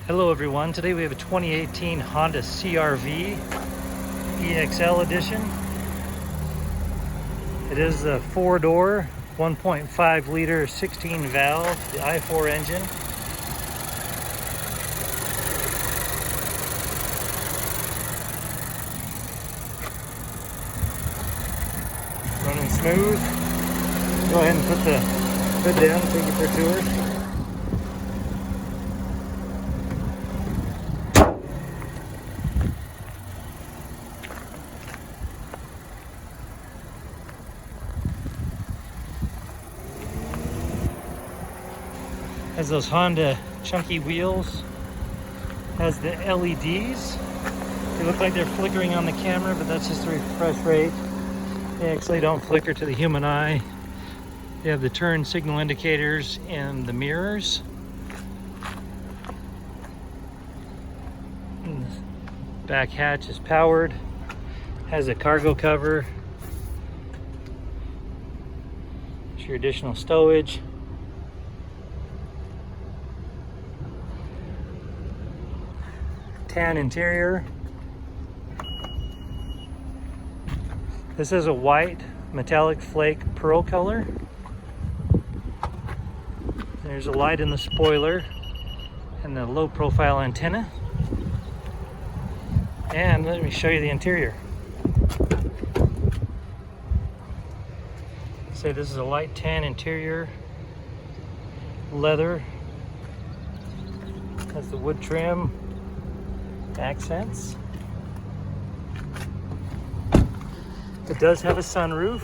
Hello everyone, today we have a 2018 Honda CR-V EXL edition. It is a 4-door, 1.5 liter, 16 valve, the i4 engine. Running smooth. Go ahead and put the hood down and take it for a tour. Has those Honda chunky wheels. Has the LEDs. They look like they're flickering on the camera, but that's just the refresh rate. They actually don't flicker to the human eye. They have the turn signal indicators in the mirrors. And the back hatch is powered. Has a cargo cover. It's your additional stowage. Tan interior. This is a white metallic flake pearl color. There's a light in the spoiler and the low profile antenna. And let me show you the interior. So this is a light tan interior, leather, has the wood trim, accents. It does have a sunroof.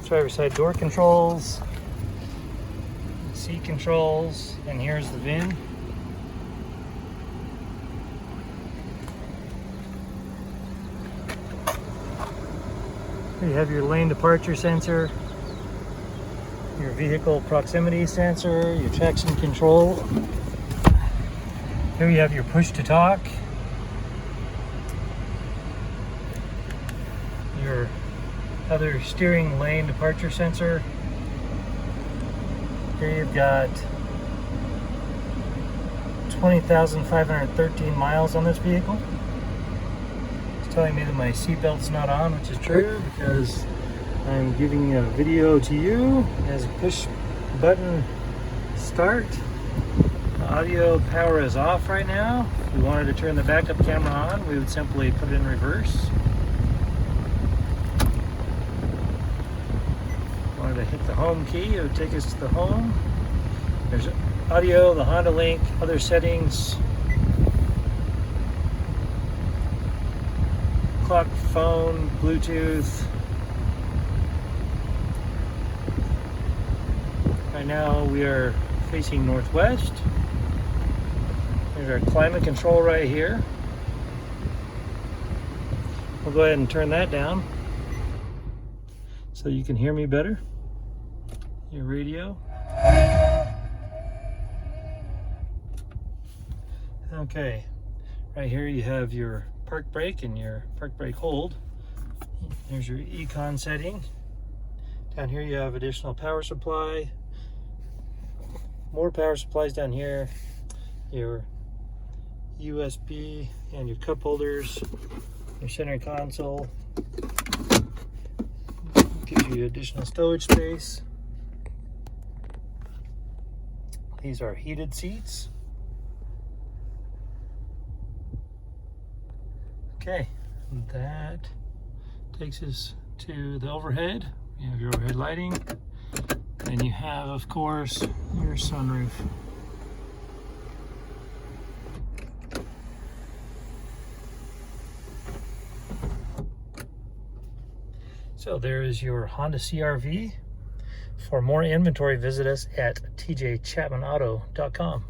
Driver's side door controls, seat controls, and here's the VIN. Here you have your lane departure sensor, your vehicle proximity sensor, your traction control. Here you have your push to talk, your other steering lane departure sensor. Here you've got 20,513 miles on this vehicle. It's telling me that my seatbelt's not on, which is true because I'm giving a video to you as a push button start. The audio power is off right now. If we wanted to turn the backup camera on, we would simply put it in reverse. Wanted to hit the home key, it would take us to the home. There's audio, the Honda Link, other settings, clock, phone, Bluetooth. Right now we are facing northwest. There's our climate control right here. We'll go ahead and turn that down so you can hear me better. Your radio. Okay, right here you have your park brake and your park brake hold. There's your econ setting. Down here you have additional power supply. More power supplies down here. Your USB and your cup holders. Your center console. Gives you additional stowage space. These are heated seats. Okay, that takes us to the overhead. You have your overhead lighting. And you have, of course, your sunroof. So there is your Honda CR-V. For more inventory, visit us at tjchapmanauto.com.